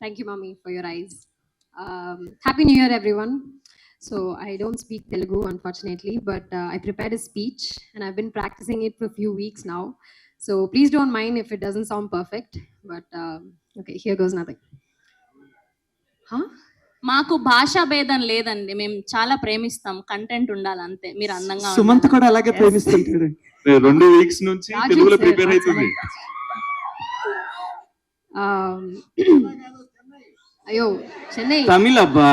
Thank you, Mommy, for your eyes. Happy New Year, everyone. So, I don't speak Telugu, unfortunately, but I prepared a speech and I've been practicing it for a few weeks now. So, please don't mind if it doesn't sound perfect, but okay, here goes nothing. Huh? మాకు భాషా భేదం లేదండి, మేము చాలా ప్రేమిస్తాం, content ఉండాలి అంతే. మీరు అందంగా సుమంత్ కూడా అలాగే ప్రేమిస్తుంటాడు. 2 వీక్స్ నుంచి తెలుగులో ప్రిపేర్ అవుతుంది. అయ్యో, చెన్నై తమిళ అబ్బా,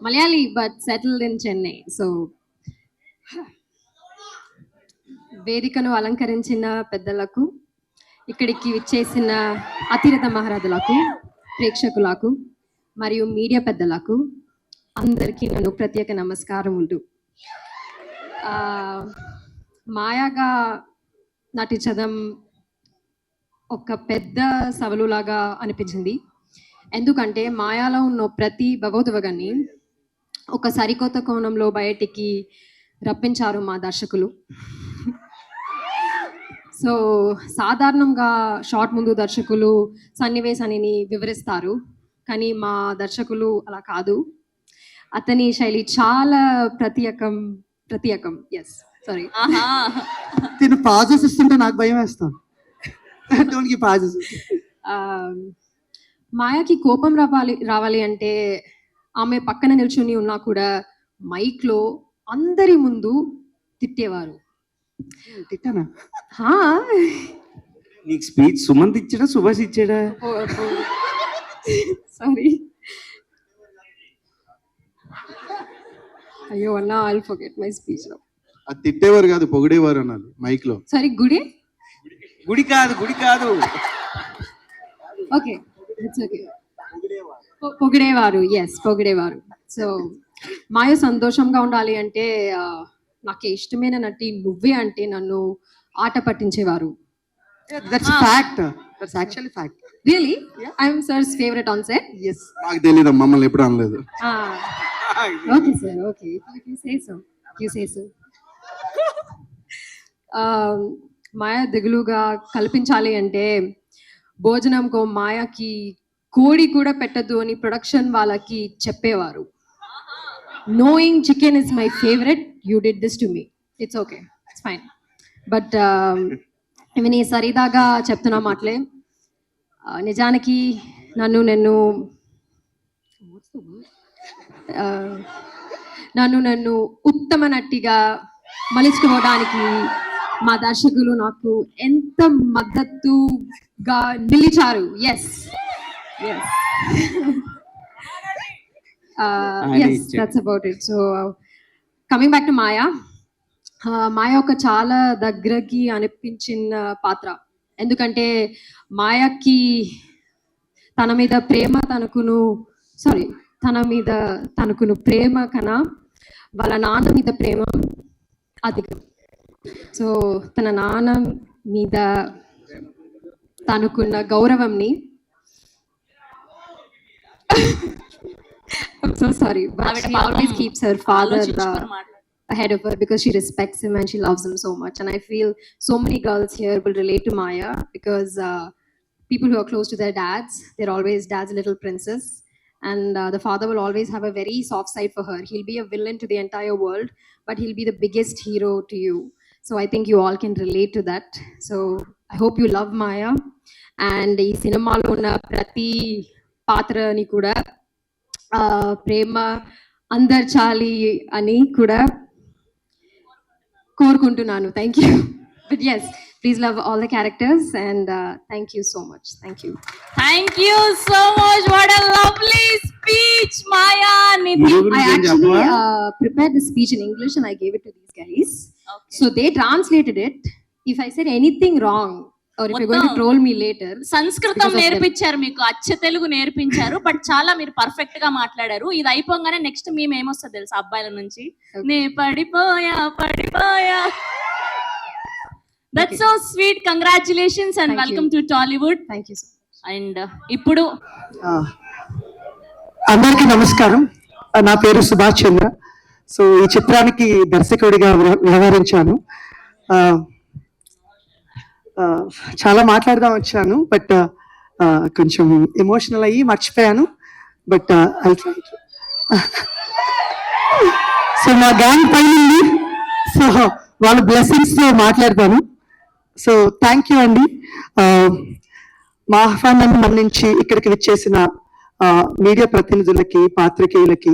Malayali but settled in Chennai. So వేదికను అలంకరించిన పెద్దలకు, ఇక్కడికి విచ్చేసిన అతిరథ మహారథులకు, ప్రేక్షకులకు మరియు మీడియా పెద్దలకు అందరికీ నన్ను ప్రత్యేక నమస్కారం ఉంటూ, మాయాగా నటించడం ఒక పెద్ద సవాలులాగా అనిపించింది. ఎందుకంటే మాయాలో ఉన్న ప్రతి భగవద్వగాన్ని ఒక సరికొత్త కోణంలో బయటికి రప్పించారు మా దర్శకులు. సో సాధారణంగా షార్ట్ ముందు దర్శకులు సన్నివేశాన్ని వివరిస్తారు, కానీ మా దర్శకులు అలా కాదు. అతని శైలి చాలా ప్రత్యేకం. ఎస్, సారీ, తిను పాజెస్ ఇస్తుంటే నాకు భయం వేస్తాను. పాజెస్ మాయాకి కోపం రావాలి అంటే ఆమె పక్కన నిల్చుని ఉన్నా కూడా మైక్లో అందరి ముందు తిట్టేవారు. తిట్టానా? నీకు స్పీచ్ సుమంత్ ఇచ్చాడా సుభాష్ ఇచ్చాడా? సారీ, అయ్యో అన్నా, ఐల్ ఫర్గెట్ మై స్పీచ్. అది తిట్టేవారు కాదు, పొగిడేవారు అనాలి మైక్ లో. సారీ, గుడి కాదు. Okay, it's okay. పొగిడేవారు, ఎస్, పొగిడేవారు. సో మాయ సంతోషంగా ఉండాలి అంటే నాకు ఇష్టమైన నటి నువ్వే అంటే నన్ను ఆట పట్టించేవారు. That's fact, that's actually fact. Really, I'm sir's favourite on set. Yes, నాకు తెలియదు, మమ్మల్ని ఎప్పుడు అనలేదు. Okay sir, okay, you say so. Maya దిగులుగా కల్పించాలి అంటే భోజనంకో మాయాకి కోడి కూడా పెట్టద్దు అని ప్రొడక్షన్ వాళ్ళకి చెప్పేవారు. Knowing chicken is my favourite, you did this to me. It's okay, it's fine. But ఇవి నీ సరిదాగా చెప్తున్నా మాటలే. నిజానికి నన్ను ఉత్తమ నటిగా మలుచుకోవడానికి మా దర్శకులు నాకు ఎంత మద్దతుగా నిలిచారు. Yes, that's about it. So coming back to Maya, Maya ఒక చాలా దగ్గరకి అనిపించిన పాత్ర. ఎందుకంటే మాయాకి తన మీద తనకును ప్రేమ కన్నా వాళ్ళ నాన్న మీద ప్రేమ అధికం. సో తన నాన్న మీద తనకున్న గౌరవంని, I'm so sorry, but she always keeps her father ahead of her because she respects him and she loves him so much. And I feel so many girls here will relate to Maya because people who are close to their dads, they're always dad's little princess, and the father will always have a very soft side for her. He'll be a villain to the entire world, but he'll be the biggest hero to you. So I think you all can relate to that. So I hope you love Maya, and ee cinema lo unna prati patra ni kuda ప్రేమ అందర్చాలి అని కూడా కోరుకుంటున్నాను. Thank you. But yes, please love all the characters and thank you so much. Thank you so much. What a lovely speech Maya. I actually prepared the speech in English and I gave it to these guys. Okay. So they translated it. If I said anything wrong or if you're going to troll me later, సంస్కృతం నేర్పించారు మీకు, అచ్చ తెలుగు నేర్పించారు, but చాలా మీరు perfect గా మాట్లాడారు. ఇది అయిపోగానే నెక్స్ట్ మేము ఏమొస్తుంది తెలుసు అబ్బాయిల నుంచి, నే పడిపోయా. That's so sweet. Congratulations and welcome to Tollywood. Thank you so much. And ఇప్పుడు అందరికీ నమస్కారం. నా పేరు సుభాష్ చంద్ర. సో ఈ చిత్రానికి దర్శకుడిగా వ్యవహరించాను. చాలా మాట్లాడదాం వచ్చాను, బట్ కొంచెం ఎమోషనల్ అయ్యి మర్చిపోయాను, బట్ ఐ ట్రై. సో మా గ్యాంగ్ పైన ఉంది, సో వాళ్ళ బ్లెస్సింగ్స్ తో మాట్లాడతాను. సో థ్యాంక్ యూ అండి. మా ఆహ్వానాన్ని మన్నించి ఇక్కడికి విచ్చేసిన మీడియా ప్రతినిధులకి, పాత్రికేయులకి,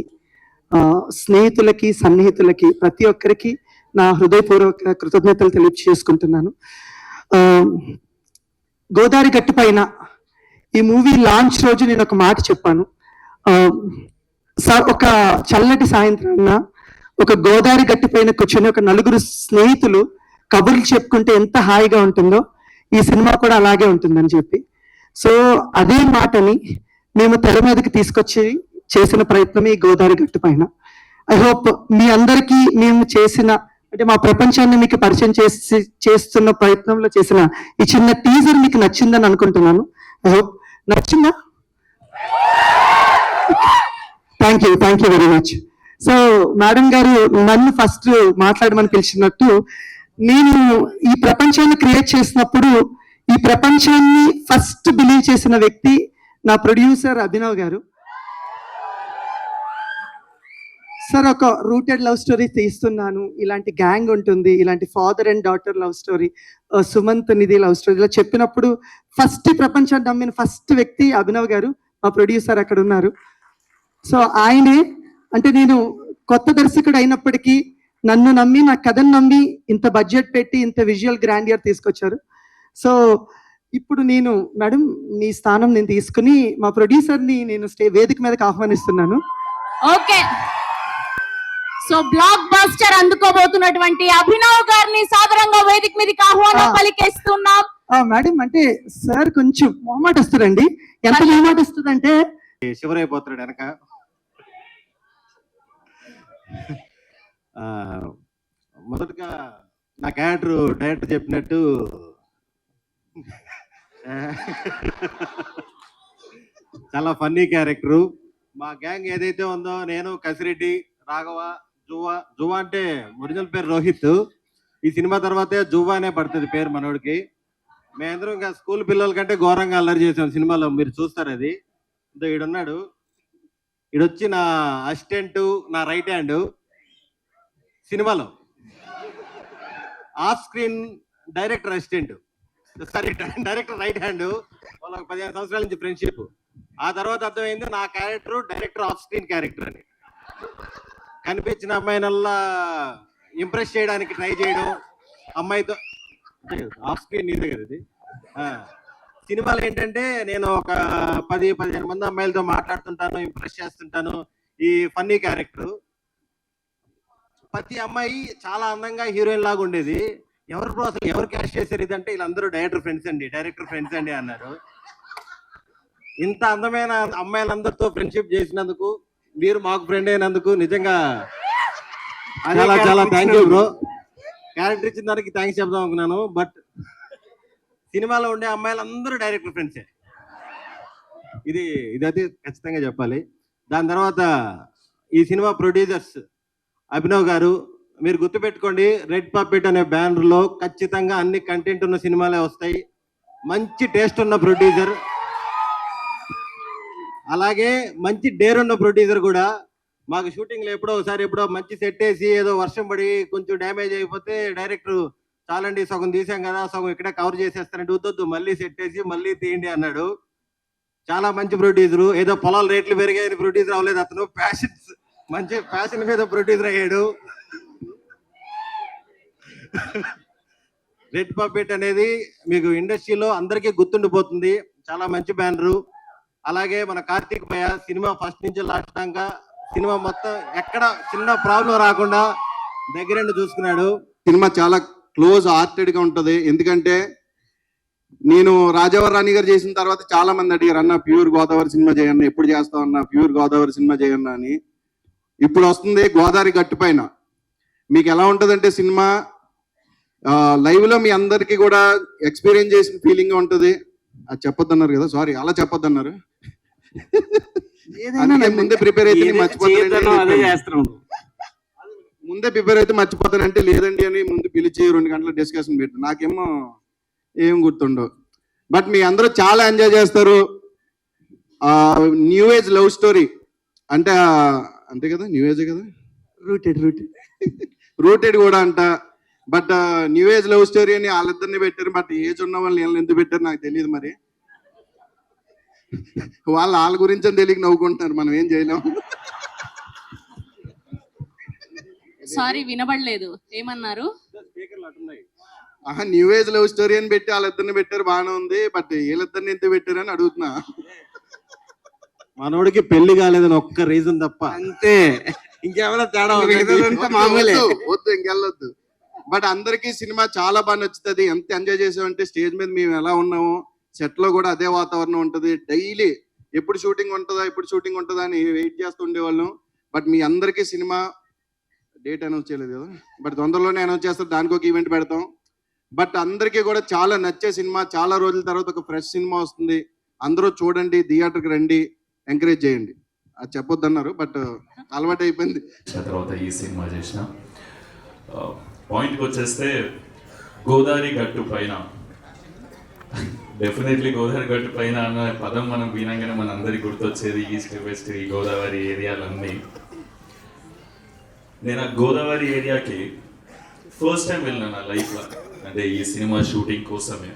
స్నేహితులకి, సన్నిహితులకి, ప్రతి ఒక్కరికి నా హృదయపూర్వక కృతజ్ఞతలు తెలియజేసుకుంటున్నాను. గోదావరి గట్టు పైన ఈ మూవీ లాంచ్ రోజు నేను ఒక మాట చెప్పాను. సార్, ఒక చల్లటి సాయంత్రాన్న ఒక గోదావరి గట్టు పైన కూర్చొని ఒక నలుగురు స్నేహితులు కబుర్లు చెప్పుకుంటే ఎంత హాయిగా ఉంటుందో ఈ సినిమా కూడా అలాగే ఉంటుందని చెప్పి, సో అదే మాటని మేము తెర మీదకి తీసుకొచ్చి చేసిన ప్రయత్నమే ఈ గోదావరి గట్టు పైన. ఐ హోప్ మీ అందరికీ మేము చేసిన, అంటే మా ప్రపంచాన్ని మీకు పరిచయం చేస్తున్న ప్రయత్నంలో చేసిన ఈ చిన్న టీజర్ మీకు నచ్చిందని అనుకుంటున్నాను. ఐ హోప్ నచ్చిందా? Thank you very much. So madam గారు నన్ను ఫస్ట్ మాట్లాడమని పిలిచినట్టు, నేను ఈ ప్రపంచాన్ని క్రియేట్ చేసినప్పుడు ఈ ప్రపంచాన్ని ఫస్ట్ బిలీవ్ చేసిన వ్యక్తి నా ప్రొడ్యూసర్ అభినవ్ గారు. సార్, ఒక రూటెడ్ లవ్ స్టోరీ తీస్తున్నాను, ఇలాంటి గ్యాంగ్ ఉంటుంది, ఇలాంటి father and daughter love story, Sumanth Nidhi love story ఇలా చెప్పినప్పుడు ఫస్ట్ ప్రపంచాన్ని నమ్మిన ఫస్ట్ వ్యక్తి అభినవ్ గారు, మా ప్రొడ్యూసర్ అక్కడ ఉన్నారు. సో ఆయనే, అంటే నేను కొత్త దర్శకుడు అయినప్పటికీ నన్ను నమ్మి, నా కథను నమ్మి ఇంత బడ్జెట్ పెట్టి ఇంత విజువల్ గ్రాండియర్ తీసుకొచ్చారు. సో ఇప్పుడు నేను మేడం మీ స్థానం నేను తీసుకుని మా ప్రొడ్యూసర్ని నేను వేదిక మీదకి ఆహ్వానిస్తున్నాను. ఓకే, సో బ్లాక్ బస్టర్ అందుకోబోతున్నటువంటి అభినవ్ గారిని సాదరంగా వేదిక మీదకి ఆహ్వానం పలికేస్తున్నాం. మేడం, అంటే సార్ కొంచెం మొహమాట వస్తుందండి. ఎంత మొహమాట వస్తుందంటే శివరైపోతున్నాడు వెనక. మొదటగా నా క్యారెక్టర్ డైరెక్టర్ చెప్పినట్టు చాలా ఫన్నీ క్యారెక్టరు. మా గ్యాంగ్ ఏదైతే ఉందో, నేను, కసిరెడ్డి, రాఘవ, జువ్వ అంటే ఒరిజినల్ పేరు రోహిత్. ఈ సినిమా తర్వాతే జువ్వ అనే పడుతుంది పేరు మనోడికి. మేమందరం ఇంకా స్కూల్ పిల్లల కంటే ఘోరంగా అల్లరి చేసాం సినిమాలో, మీరు చూస్తారు అది. ఈడున్నాడు, ఈడొచ్చి నా అసిస్టెంట్, నా రైట్ హ్యాండ్ సినిమాలో, off screen director assistant, sorry director right hand. వాళ్ళకి 15 సంవత్సరాల నుంచి ఫ్రెండ్షిప్. ఆ తర్వాత అర్థమైంది నా character director off screen character అని. కనిపించిన అమ్మాయినల్లా ఇంప్రెస్ చేయడానికి ట్రై చేయడం, అమ్మాయితో ఆఫ్ స్క్రీన్ నీదే కదా ఇది. సినిమాలు ఏంటంటే నేను ఒక 10-15 మంది అమ్మాయిలతో మాట్లాడుతుంటాను, ఇంప్రెస్ చేస్తుంటాను. ఈ ఫన్నీ క్యారెక్టర్. ప్రతి అమ్మాయి చాలా అందంగా హీరోయిన్ లాగా ఉండేది. అసలు ఎవరు క్యాష్ చేశారు ఇదంటే, వీళ్ళందరూ డైరెక్టర్ ఫ్రెండ్స్ అండి అన్నారు. ఇంత అందమైన అమ్మాయిలందరితో ఫ్రెండ్షిప్ చేసినందుకు, మీరు మాకు ఫ్రెండ్ అయినందుకు నిజంగా చాలా థ్యాంక్ యూ బ్రో. క్యారెక్టర్ ఇచ్చిన దానికి థ్యాంక్స్ చెప్దాం అనుకున్నాను, బట్ సినిమాలో ఉండే అమ్మాయిలందరూ డైరెక్టర్ ఫ్రెండ్సే. ఇదైతే ఖచ్చితంగా చెప్పాలి. దాని తర్వాత ఈ సినిమా ప్రొడ్యూసర్స్ అభినవ్ గారు, మీరు గుర్తుపెట్టుకోండి, రెడ్ పప్పెట్ అనే బ్యానర్లో ఖచ్చితంగా అన్ని కంటెంట్ ఉన్న సినిమాలే వస్తాయి. మంచి టేస్ట్ ఉన్న ప్రొడ్యూసర్, అలాగే మంచి డేర్ ఉన్న ప్రొడ్యూసర్ కూడా. మాకు షూటింగ్లో ఎప్పుడో మంచి సెట్ వేసి ఏదో వర్షం పడి కొంచెం డ్యామేజ్ అయిపోతే డైరెక్టర్, చాలండి సగం తీసాం కదా, సగం ఇక్కడే కవర్ చేసేస్తానంటే, వద్దొద్దు మళ్ళీ సెట్ వేసి మళ్ళీ తీయండి అన్నాడు. చాలా మంచి ప్రొడ్యూసరు. ఏదో పొలాల రేట్లు పెరిగాయని ప్రొడ్యూసర్ అవ్వలేదు అతను, మంచి ప్యాషన్ మీద ప్రొడ్యూసర్ అయ్యాడు. రెడ్ పప్పెట్ అనేది మీకు ఇండస్ట్రీలో అందరికీ గుర్తుండిపోతుంది. చాలా మంచి బ్యానరు. అలాగే మన కార్తీక్ భయ్య సినిమా ఫస్ట్ నుంచి లాస్ట్ దాకా సినిమా మొత్తం ఎక్కడ చిన్న ప్రాబ్లం రాకుండా దగ్గరండి చూసుకున్నాడు. సినిమా చాలా క్లోజ్ హార్టెడ్ గా ఉంటది. ఎందుకంటే నేను రాజావారి రాణి గారు చేసిన తర్వాత చాలా మంది అడిగారు, అన్న ప్యూర్ గోదావరి సినిమా చేయన్న, ఎప్పుడు చేస్తావు అన్న ప్యూర్ గోదావరి సినిమా చేయన్న అని. ఇప్పుడు వస్తుంది గోదావరి గట్టు పైన. మీకు ఎలా ఉంటదంటే సినిమా లైవ్ లో మీ అందరికి కూడా ఎక్స్పీరియన్స్ చేసిన ఫీలింగ్ గా ఉంటది. అది చెప్పొద్దన్నారు కదా, సారీ అలా చెప్పొద్దన్నారు. ముందే ప్రిపేర్ అయితే మర్చిపోతానంటే లేదండి అని ముందు పిలిచి 2 గంటల డిస్కషన్ పెట్టు. నాకేమో ఏం గుర్తుండవు. బట్ మీ అందరూ చాలా ఎంజాయ్ చేస్తారు. న్యూ ఏజ్ లవ్ స్టోరీ అంటే అంతే కదా, న్యూ ఏజ్ కదా, రూటెడ్ రూటెడ్ కూడా అంట. But new age love story అని వాళ్ళిద్దరిని పెట్టారు. బట్ ఏజ్ ఉన్న వాళ్ళు వీళ్ళని ఎందుకు పెట్టారు నాకు తెలియదు. మరి వాళ్ళ గురించి అని తెలియక నవ్వుకుంటున్నారు, మనం ఏం చేయలేం. సారీ వినబడలేదు, ఏమన్నారు? న్యూ ఏజ్ లవ్ స్టోరీ అని పెట్టి వాళ్ళిద్దరిని పెట్టారు, బాగానే ఉంది. బట్ వీళ్ళిద్దరిని ఎందుకు పెట్టారు అని అడుగుతున్నా. మనోడికి పెళ్లి కాలేదని ఒక్క రీజన్ తప్ప, అంతే, ఇంకేమైనా తేడా మామూలే. వద్దు ఇంకెళ్ళొద్దు. బట్ అందరికీ సినిమా చాలా బాగా నచ్చుతుంది. ఎంత ఎంజాయ్ చేసామంటే స్టేజ్ మీద మేము ఎలా ఉన్నాము, సెట్ లో కూడా అదే వాతావరణం ఉంటుంది. డైలీ ఎప్పుడు షూటింగ్ ఉంటుందా అని వెయిట్ చేస్తూ ఉండేవాళ్ళం. బట్ మీ అందరికీ సినిమా డేట్ అనౌన్స్ చేయలేదు కదా, బట్ తొందరలోనే అనౌన్స్ చేస్తారు, దానికి ఒక ఈవెంట్ పెడతాం. బట్ అందరికీ కూడా చాలా నచ్చే సినిమా, చాలా రోజుల తర్వాత ఒక ఫ్రెష్ సినిమా వస్తుంది. అందరూ చూడండి, థియేటర్కి రండి, ఎంకరేజ్ చేయండి. అది చెప్పొద్దన్నారు బట్ అలవాటు అయిపోయింది. తర్వాత ఈ సినిమా చేసిన పాయింట్కి వచ్చేస్తే, గోదావరి గట్టు పైన, డెఫినెట్లీ గోదావరి గట్టు పైన అన్న పదం మనం వినంగానే మన అందరికి గుర్తొచ్చేది ఈస్ట్ వెస్ట్ ఈ గోదావరి ఏరియాలన్నీ. నేను ఆ గోదావరి ఏరియాకి ఫస్ట్ టైం వెళ్ళినా నా లైఫ్లో, అంటే ఈ సినిమా షూటింగ్ కోసమే.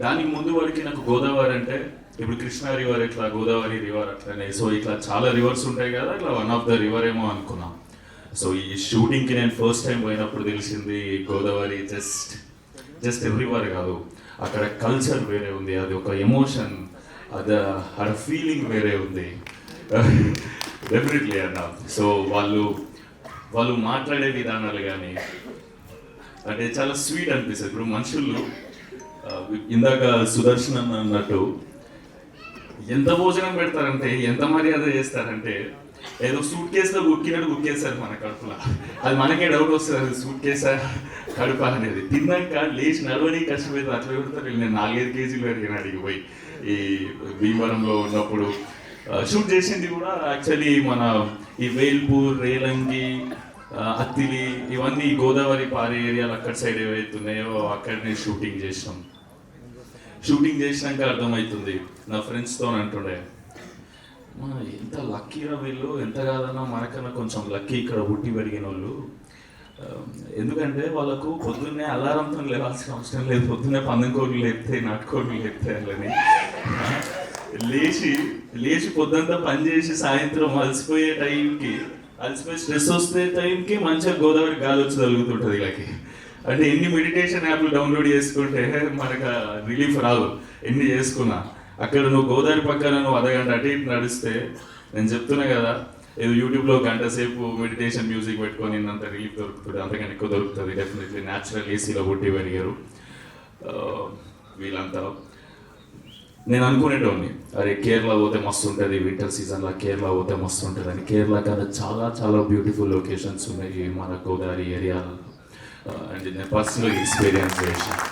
దానికి ముందు వరకు నాకు గోదావరి అంటే ఇప్పుడు కృష్ణా రివర్ ఇట్లా, గోదావరి రివర్ అట్లనే, సో ఇట్లా చాలా రివర్స్ ఉంటాయి కదా, ఇట్లా వన్ ఆఫ్ ద రివర్ ఏమో అనుకున్నా. సో ఈ షూటింగ్కి నేను ఫస్ట్ టైం పోయినప్పుడు తెలిసింది గోదావరి జస్ట్ రివర్ కాదు, అక్కడ కల్చర్ వేరే ఉంది, అది ఒక ఎమోషన్, అది ఆ ఫీలింగ్ వేరే ఉంది. డెఫినెట్లీ అన్న. సో వాళ్ళు మాట్లాడే విధానాలు కానీ అంటే చాలా స్వీట్ అనిపిస్తుంది. ఇప్పుడు మనుషులు ఇందాక సుదర్శన్ అన్నట్టు ఎంత భోజనం పెడతారంటే, ఎంత మర్యాద చేస్తారంటే, ఏదో సూట్ కేసులో గుక్కేస్తారు మన కడుపులో. అది మనకే డౌట్ వస్తుంది, అది సూట్ కేసా కడుప అనేది. తిన్నాక లేచి నడవని కష్టపోతుంది, అట్లా పెడతారు. నేను 4-5 కేజీలు పెరిగిన అడిగి పోయి ఈ భీమవరంలో ఉన్నప్పుడు షూట్ చేసింది కూడా యాక్చువల్లీ మన ఈ వేల్పూర్, రేలంగి, అత్తిలి ఇవన్నీ గోదావరి పారే ఏరియాలు అక్కడ సైడ్ ఏవైతున్నాయో అక్కడనే షూటింగ్ చేసినాం. షూటింగ్ చేసినాక అర్థమవుతుంది, నా ఫ్రెండ్స్తో అంటుండే, ఎంత లక్కీరా వీళ్ళు, ఎంత కాదన్నా మనకన్నా కొంచెం లక్కీ ఇక్కడ పుట్టి పెరిగిన వాళ్ళు. ఎందుకంటే వాళ్ళకు పొద్దున్నే అలారంతో లేవాల్సిన అవసరం లేదు, పొద్దున్నే పందెంకోళ్ళు లేపుతాయి, నాటుకోళ్ళు లేపుతాయి. అలాని లేచి పొద్దుంతా పనిచేసి సాయంత్రం అలసిపోయి స్ట్రెస్ వస్తే టైంకి మంచిగా గోదావరి గాలి వచ్చి తగులుతుంటుంది వీళ్ళకి. అంటే ఎన్ని మెడిటేషన్ యాప్లు డౌన్లోడ్ చేసుకుంటే మనకు రిలీఫ్ రాదు, ఎన్ని చేసుకున్నా. అక్కడ నువ్వు గోదావరి పక్కన నువ్వు అర్ధగంట అటు ఇటు నడిస్తే, నేను చెప్తున్నా కదా, ఏదో యూట్యూబ్లో గంట సేపు మెడిటేషన్ మ్యూజిక్ పెట్టుకొని అంత రిలీఫ్ దొరుకుతుంది, అంతకన్నా ఎక్కువ దొరుకుతుంది. డెఫినెట్లీ న్యాచురల్ ఏసీలో పుట్టి పెరిగారు వీళ్ళంతా. నేను అనుకునేటోని, అరే కేరళ పోతే మస్తు ఉంటుంది, వింటర్ సీజన్లో కేరళ పోతే మస్తు ఉంటుంది అని. కేరళ కదా చాలా చాలా బ్యూటిఫుల్ లొకేషన్స్ ఉన్నాయి మన గోదావరి ఏరియాలో. అండ్ నేను పర్సనల్ ఎక్స్పీరియన్స్ చేసాను.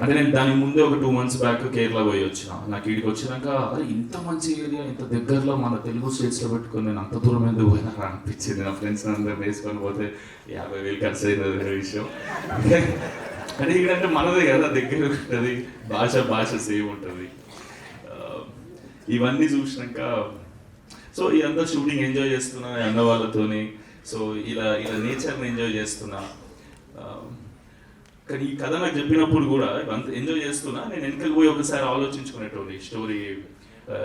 అంటే నేను దానికి ముందే ఒక 2 months బ్యాక్ కేరళ పోయి వచ్చిన. నాకు ఇక్కడికి వచ్చినాక అరే ఇంత మంచి ఏరియా, ఇంత దగ్గరలో మన తెలుగు స్టేట్స్లో పెట్టుకొని నేను అంత దూరం ఎందుకు పోయినా అనిపించింది. నా ఫ్రెండ్స్ అందరూ వేసుకొని పోతే 50,000 ఖర్చు అయింది విషయం. అంటే ఇక్కడంటే మనదే కదా, దగ్గర ఉంటుంది, భాష సేమ్ ఉంటుంది. ఇవన్నీ చూసినాక సో ఇదంతా షూటింగ్ ఎంజాయ్ చేస్తున్నా అన్న వాళ్ళతోని. సో ఇలా నేచర్ని ఎంజాయ్ చేస్తున్నా. కానీ ఈ కథ నాకు చెప్పినప్పుడు కూడా అంత ఎంజాయ్ చేస్తున్నా, నేను వెనకకి పోయి ఒకసారి ఆలోచించుకునేటోని స్టోరీ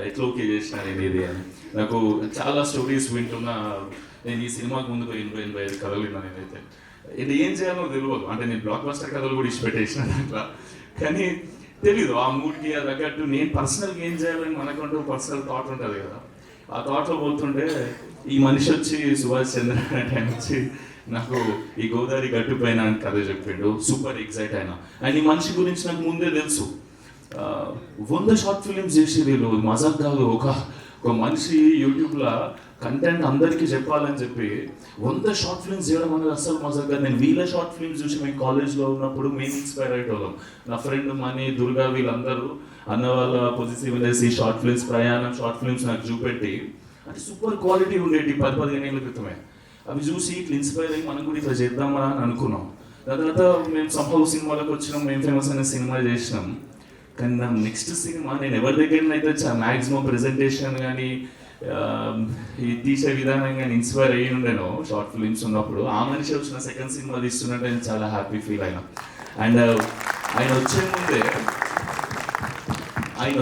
ఎట్లా ఓకే చేసిన నేను ఇది అని. నాకు చాలా స్టోరీస్ వింటున్నా. నేను ఈ సినిమాకు ముందుకు 85 కథలు విన్నా నేనైతే. ఇది ఏం చేయాలో తెలియదు. అంటే నేను బ్లాక్ బస్టర్ కథలు కూడా ఇష్టపెట్టేసిన దాంట్లో, కానీ తెలీదు ఆ మూడ్కి అది తగ్గట్టు నేను పర్సనల్గా ఏం చేయాలని మనకంటూ పర్సనల్ థాట్ ఉంటుంది కదా. ఆ థాట్లో పోతుంటే ఈ మనిషి వచ్చి సుభాష్ చంద్ర టైం వచ్చి నాకు ఈ గోదావరి గట్టు పైన కథ చెప్పిండు. సూపర్ ఎక్సైట్ అయినా. అండ్ ఈ మనిషి గురించి నాకు ముందే తెలుసు. 100 షార్ట్ ఫిలిమ్స్ చేసి వీళ్ళు మజాక్ కాదు. ఒక మనిషి యూట్యూబ్లో కంటెంట్ అందరికీ చెప్పాలని చెప్పి 100 షార్ట్ ఫిల్మ్స్ చేయడం అనేది అస్సలు మజాక్ కాదు. నేను వీళ్ళ షార్ట్ ఫిల్మ్స్ చూసి మేము కాలేజ్లో ఉన్నప్పుడు మేము ఇన్స్పైర్ అయ్యేటోళ్ళం. నా ఫ్రెండ్ మనీ, దుర్గా వీళ్ళందరూ అన్న వాళ్ళ పొజిటివ్ వేసి షార్ట్ ఫిల్మ్స్, ప్రయాణం షార్ట్ ఫిల్మ్స్ నాకు చూపెట్టి, అంటే సూపర్ క్వాలిటీ ఉండేవి 10-15 ఏళ్ళ క్రితమే. అవి చూసి ఇట్లా ఇన్స్పైర్ అయ్యి మనం కూడా ఇట్లా చేద్దామా అని అనుకున్నాం. దాని తర్వాత మేము సంభవ్ సినిమాలోకి వచ్చినాం, మేము ఫేమస్ అనే సినిమా చేసినాం. కానీ నా నెక్స్ట్ సినిమా నేను ఎవరి దగ్గర అయితే మ్యాక్సిమం ప్రెజెంటేషన్ కానీ ఈ తీసే విధానం కానీ ఇన్స్పైర్ అయ్యి ఉండేనో షార్ట్ ఫిలిమ్స్ ఉన్నప్పుడు, ఆ మనిషి వచ్చిన సెకండ్ సినిమా తీస్తున్నట్టు నేను చాలా హ్యాపీ ఫీల్ అయినా. అండ్ ఆయన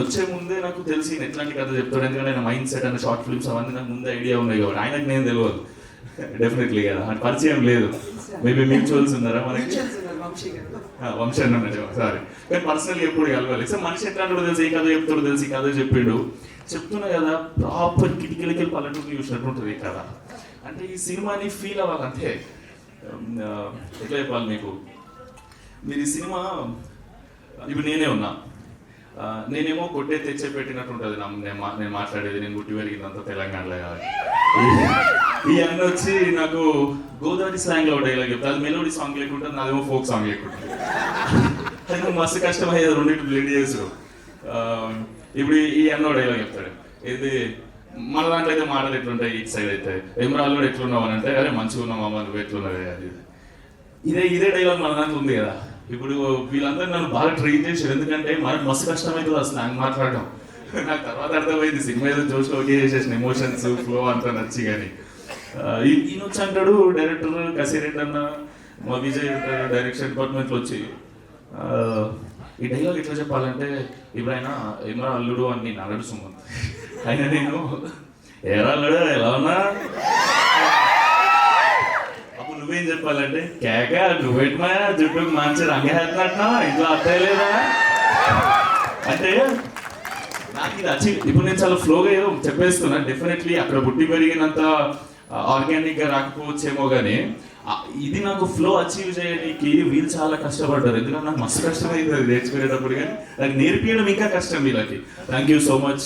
వచ్చే ముందే నాకు తెలిసి నేను ఎట్లాంటి కథ చెప్తాడు, ఎందుకంటే ఆయన మైండ్ సెట్ అనే షార్ట్ ఫిల్మ్స్ అవన్నీ నాకు ముందే ఐడియా ఉన్నాయి కాబట్టి. ఆయనకు నేను తెలియదు డెఫినెట్లీ కదా, అంటే పరిచయం లేదు. మేబీ మ్యూచువల్స్ ఉన్నారా మనకి, వంశీ అన్న సారీ, కానీ పర్సనల్ ఎప్పుడు కలవాలి. సార్ మనిషి ఎట్లాంటి తెలుసు, ఈ కథ చెప్తాడు తెలుసు, ఈ కథ చెప్పిండు చెప్తున్నా కదా, ప్రాపర్ కిటికీలకి పల్లెటూరు చూసినట్టు ఉంటుంది ఈ కథ. అంటే ఈ సినిమాని ఫీల్ అవ్వాలంటే ఎట్లా చెప్పాలి మీకు, మీరు ఈ సినిమా ఇప్పుడు నేనే ఉన్నా, నేనేమో కొట్టే తెచ్చే పెట్టినట్టు ఉంటుంది నేను మాట్లాడేది, నేను గుట్టి పెరిగిందంతా తెలంగాణలో కాదు. ఈ అన్న వచ్చి నాకు గోదావరి స్లాంగ్లో డైలాగ్ చెప్తా, అది మెలోడీ సాంగ్ లేకుంటుంది, నాదేమో ఫోక్ సాంగ్ లేకుంటుంది. అది నాకు మస్తు కష్టమయ్యేది రెండింటి బ్లెండ్ చేసాడు. ఇప్పుడు ఈ అన్న డైలాగ్ చెప్తాడు, ఇది మన దాంట్లో అయితే మాటలు ఎట్లుంటాయి, ఇటు సైడ్ అయితే ఎమరాల్లో ఎట్లున్నావు అని అంటే, అరే మంచిగా ఉన్నావు అమ్మ నువ్వు ఎట్లున్నది, అది ఇదే డైలాగ్ మన దాంట్లో ఉంది కదా. ఇప్పుడు వీళ్ళందరూ నన్ను బాగా ట్రైన్ చేశారు, ఎందుకంటే మనకు మస్తు కష్టమవుతుంది అసలు నాకు మాట్లాడడం. నాకు తర్వాత అర్థమైంది సినిమా ఏదో చూసి ఓకే చేసేసిన, ఎమోషన్స్ ఫ్లో అంతా నచ్చి. కానీ ఈయన వచ్చి అంటాడు డైరెక్టర్ కసిరెడ్డి అన్న, మా విజయ్ ఉంటాడు డైరెక్షన్ డిపార్ట్మెంట్లో వచ్చి, ఈ డైలాగ్ ఎట్లా చెప్పాలంటే, ఇప్పుడు ఆయన ఏమరా అల్లుడు అని నేను అన్నాడు సుమంత్. ఆయన నేను ఏరా అల్లుడు ఎలా ఉన్నా, అప్పుడు నువ్వేం చెప్పాలంటే కేక నువ్వేటమా జుట్టుకు మంచి రంగేస్తున్నా ఇంట్లో అర్థం లేదా అంటే, నాకు ఇది అచీవ్. ఇప్పుడు నేను చాలా ఫ్లోగా ఏదో చెప్పేస్తున్నా, డెఫినెట్లీ అక్కడ పుట్టి పెరిగినంత ఆర్గానిక్గా రాకపోవచ్చేమో, కానీ ఇది నాకు ఫ్లో అచీవ్ చేయడానికి వీళ్ళు చాలా కష్టపడ్డారు. ఎందుకంటే నాకు మస్తు కష్టమైంది అది నేర్చుకునేటప్పుడు, కానీ నాకు నేర్పించడం ఇంకా కష్టం వీళ్ళకి. Thank you so much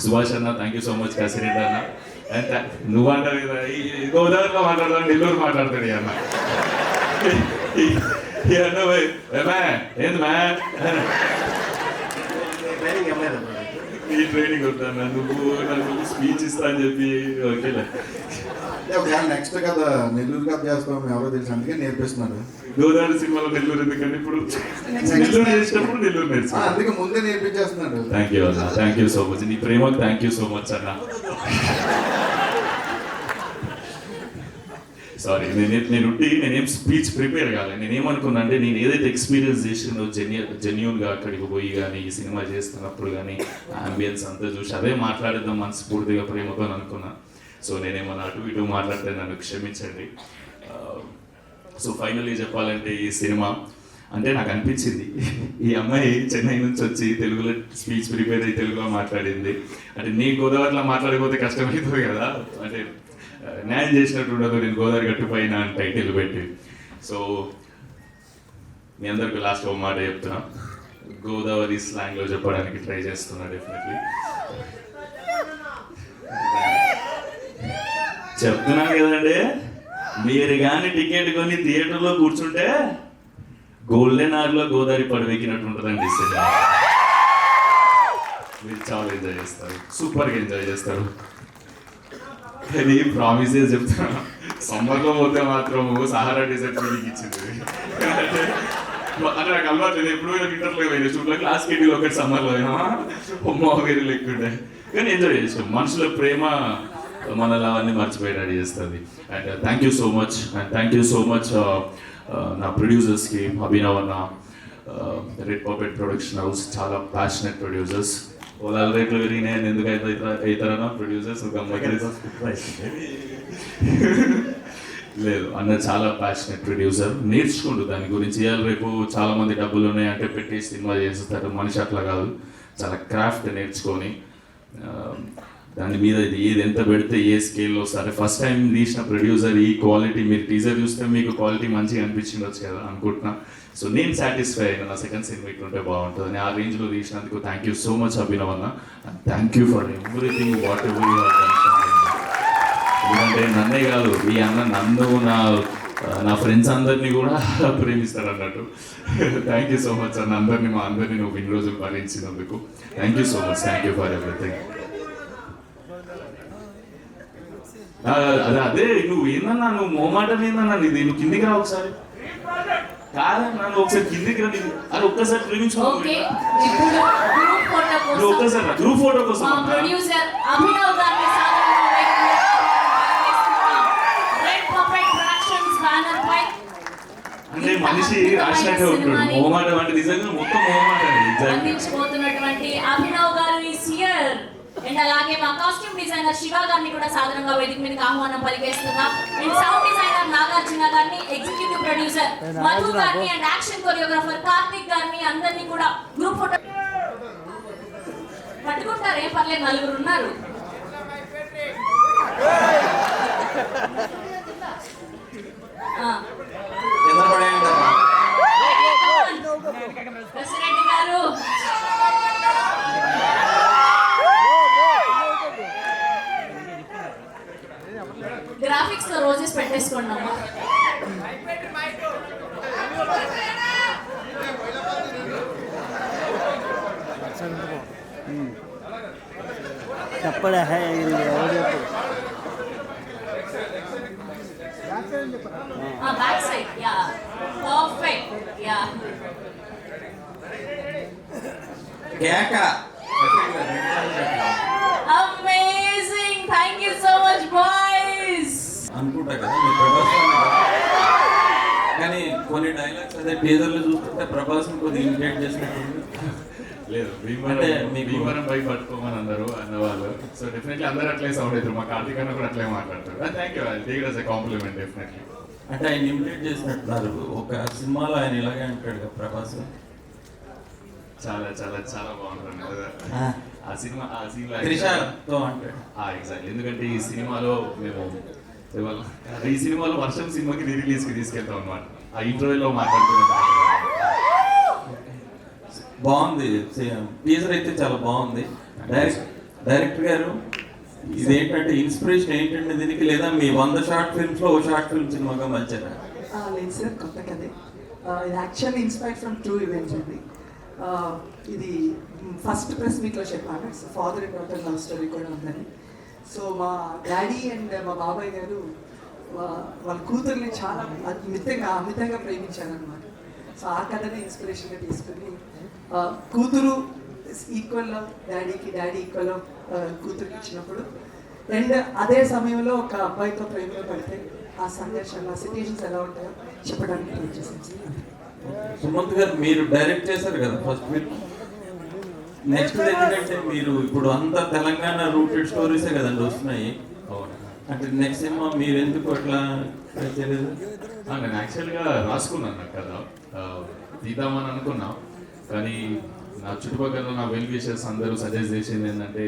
Subhash అన్న, thank you so much Kasireddy అన్న. అండ్ నువ్వంటావు కదా, గోదావరిలో మాట్లాడతాను, నెల్లూరు మాట్లాడతాడు ఈ అన్న. ఈ అన్న ఏంది మ్యా ఈ ట్రైనింగ్ వద్దాను, నువ్వు నాకు స్పీచ్ ఇస్తా అని చెప్పి ఓకేలే. నెక్స్ట్ కదా నెల్లూరు కథ చేస్తాం ఎవరో తెలుసు, అందుకే నేర్పిస్తున్నారు. గోదావరి సినిమాలో నెల్లూరు ఎందుకంటే ఇప్పుడు నెల్లూరు చేసినప్పుడు నెల్లూరు నేర్చు, అందుకే ముందే నేర్పించేస్తున్నాడు. థ్యాంక్ యూ అన్న, థ్యాంక్ యూ సో మచ్, నీ ప్రేమకు థ్యాంక్ యూ సో మచ్ అన్న. సారీ నేనేం స్పీచ్ ప్రిపేర్ కాలేదు. నేనేమనుకున్నా అంటే, నేను ఏదైతే ఎక్స్పీరియన్స్ చేసిందో జెన్యూన్గా అక్కడికి పోయి కానీ ఈ సినిమా చేస్తున్నప్పుడు కానీ అంబియన్స్ అంతా చూసి అదే మాట్లాడేద్దాం మనస్ఫూర్తిగా ప్రేమతో అనుకున్నా. సో నేనేమన్నా అటు ఇటు మాట్లాడితే నన్ను క్షమించండి. సో ఫైనల్లీ చెప్పాలంటే ఈ సినిమా అంటే నాకు అనిపించింది, ఈ అమ్మాయి చెన్నై నుంచి వచ్చి తెలుగులో స్పీచ్ ప్రిపేర్ అయ్యి తెలుగులో మాట్లాడింది అంటే, నీ గోదావరిలో మాట్లాడిపోతే కష్టమవుతుంది కదా, అంటే న్యాయం చేసినట్టు ఉండదు నేను గోదావరి గట్టు పైన అని టైటిల్ పెట్టి. సో మీ అందరికి లాస్ట్ ఒక మాట చెప్తున్నా, గోదావరి స్లాంగ్లో చెప్పడానికి ట్రై చేస్తున్నా. డెఫినెట్లీ చెప్తున్నాను కదండి, మీరు కానీ టికెట్ కొని థియేటర్లో కూర్చుంటే గోల్డెన్ అవర్లో గోదావరి పడవెక్కినట్టు ఉంటుందండి సినిమా. మీరు చాలా ఎంజాయ్ చేస్తారు, సూపర్గా ఎంజాయ్ చేస్తారు. కానీ ప్రామిస్ చేసి చెప్తున్నా, సమ్మర్లో పోతే మాత్రం సహారా డెజర్ట్ ఫీలింగ్ ఇచ్చింది. అంటే నాకు అలవాటు లేదు, ఎప్పుడు వింటర్లో పోయినా చూడలే, క్లాస్ కెళ్ళి ఒకటి సమ్మర్లో అయినా అమ్మ వేరే లెక్కుండే. కానీ ఎంజాయ్ చేసాం, మనుషుల ప్రేమ మనల్ని అవన్నీ మర్చిపోయేటట్టు చేస్తుంది. And thank you so much, and thank you so much నా ప్రొడ్యూసర్స్కి, అభినవ్ అన్న, రెడ్ పర్ఫెక్ట్ ప్రొడక్షన్ హౌస్, చాలా ప్యాషనెట్ ప్రొడ్యూసర్స్. వాళ్ళ రేట్లు పెరిగినాయని ఎందుకైతే అవుతారన్నా ప్రొడ్యూసర్స్ ఒక అమ్మాయి లేదు అన్న, చాలా ప్యాషనెట్ ప్రొడ్యూసర్, నేర్చుకుంటూ దాని గురించి. ఇవాళ రేపు చాలా మంది డబ్బులు ఉన్నాయంటే పెట్టేసి సినిమా చేస్తారు, మనిషి అట్లా కాదు, చాలా క్రాఫ్ట్ నేర్చుకొని దాని మీద ఏది ఎంత పెడితే ఏ స్కేల్లో వస్తారు. ఫస్ట్ టైం తీసిన ప్రొడ్యూసర్ ఈ క్వాలిటీ, మీరు టీజర్ చూస్తే మీకు క్వాలిటీ మంచిగా అనిపించిండొచ్చు కదా అనుకుంటున్నా. సో నేను సాటిస్ఫై అయినా, నా సెకండ్ సినిమా ఇట్లుంటే బాగుంటుంది ఆ రేంజ్లో తీసినందుకు thank you so much Abhinav అన్న. Thank you for everything whatever you have done. ఎందుకంటే నన్నే కాదు, ఈ అన్న నన్ను నా ఫ్రెండ్స్ అందరినీ కూడా ప్రేమిస్తారు అన్నట్టు. థ్యాంక్ యూ సో మచ్ అన్న, మా అందరినీ నువ్వు ఇన్ని రోజులు భరించినందుకు thank you so much. Thank you for everything. అదే నువ్వు ఏందన్నా, నువ్వు మోమాట ఏందన్నా, నువ్వు కిందికి రా ఒకసారి. కాదన్నా నువ్వు ఒకసారి కిందికి రండి అది ఒక్కసారి ప్రేమించుకో ఓకే ఇప్పుడు గ్రూప్ ఫోటో నువ్వు కోసం ఒక్కసారి గ్రూప్ ఫోటో కోసం మా ప్రొడ్యూసర్ అభినవ్ గారిని సాధారణంగా రెడ్ పపెట్ ప్రొడక్షన్స్ బ్యానర్ పై అంటే మనిషి రాసినట్టే ఉంటాడు మొహమాటం అంటే నిజంగా మొత్తం మొహమాటం అందించబోతున్నటువంటి అభినవ్ గారు ఈస్ హియర్ అండ్ అలాగే మా కాస్ట్యూమ్ డిజైనర్ శివ గారిని కూడా సాధారణంగా వేదిక మీదకి ఆహ్వానం పలికేస్తున్నాం అండ్ సౌండ్ డిజైనర్ నాగార్జున గారిని ఎగ్జిక్యూటివ్ ప్రొడ్యూసర్ మధు గారిని అండ్ యాక్షన్ కొరియోగ్రాఫర్ కార్తిక్ గారిని అందరినీ కూడా గ్రూప్ ఫోటో పట్టుకుంటారే పర్లేదు నలుగురు ఉన్నారు ప్రెసిడెంట్ గారు గ్రాఫిక్స్ లో రోజెస్ పెట్టేసుకోండి అమ్మా చెప్పడా hi back side yeah perfect yeah amazing thank you so much boys అనుకుంటా కదా మీ ప్రభాస్ కానీ కొన్ని డైలాగ్స్ అదే టీజర్లు చూస్తుంటే ప్రభాస్ కొద్దిగా ఇమిటేట్ చేసినట్టు లేదు అంటే మీకు- భీమవరం బైక్ పట్టుకోమని అందరూ అన్నవాళ్ళు సో డెఫినెట్లీ అందరూ అట్లే సౌండ్ అవుతారు మా కార్తీక్ అన్న కూడా అట్లే మాట్లాడతారు thank you take it as a compliment definitely అంటే ఆయన ఇమిటేట్ చేసినట్టున్నారు ఒక సినిమాలో ఆయన ఇలాగే అంటాడు కదా ప్రభాస్ చాలా చాలా చాలా బాగుంటుంది కదా ఆ. ఆ సినిమా ఆ సీన్ త్రిషతో అంటాడు ఎగ్జాక్ట్లీ ఎందుకంటే ఈ సినిమాలో మేము ఇవాళ ఈ సినిమాలో వర్షం సినిమాకి రిలీజ్ కి తీసుకెళ్తాం అనమాట ఆ ఇంటర్వ్యూలో మాట్లాడుతున్నాం బాగుంది టీజర్ అయితే చాలా బాగుంది డైరెక్టర్ గారు ఇదేంటంటే ఇన్స్పిరేషన్ ఏంటంటే దీనికి లేదా మీ 100 షార్ట్ ఫిల్మ్స్ లో ఓ షార్ట్ ఫిల్మ్ సినిమాగా మంచిదా లేదు సార్ కొత్త కథే ఇది actually inspire from true events అండి ఇది ఫస్ట్ ప్రెస్ మీట్లో చెప్పాను father and daughter love story కూడా ఉందని సో మా డాడీ అండ్ మా బాబాయ్ గారు వాళ్ళ కూతుర్ని చాలా అమితంగా ప్రేమించారనమాట సో ఆ కథని ఇన్స్పిరేషన్గా తీసుకుని కూతురు ఈక్వల్ లవ్ డాడీకి డాడీ ఈక్వల్ లవ్ కూతురికి ఇచ్చినప్పుడు అండ్ అదే సమయంలో ఒక అబ్బాయితో ప్రేమలో పడితే ఆ సంఘర్షణ ఆ సిచ్యుయేషన్స్ ఎలా ఉంటాయో చెప్పడానికి ట్రై చేశాను సార్ సుమంత్ గారు మీరు డైరెక్ట్ చేశారు కదా ఫస్ట్ ఫిల్మ్ నెక్స్ట్ ఏంటంటే మీరు ఇప్పుడు అంతా తెలంగాణ రూటెడ్ స్టోరీసే కదండి వస్తున్నాయి అంటే నెక్స్ట్ సినిమా మీరు ఎందుకు అట్లా try చేయలేదు నేను యాక్చువల్గా రాసుకున్నాను నాకు కదా తీద్దామని అనుకున్నా కానీ నా చుట్టుపక్కల నా వెల్ విషర్స్ అందరూ సజెస్ట్ చేసింది ఏంటంటే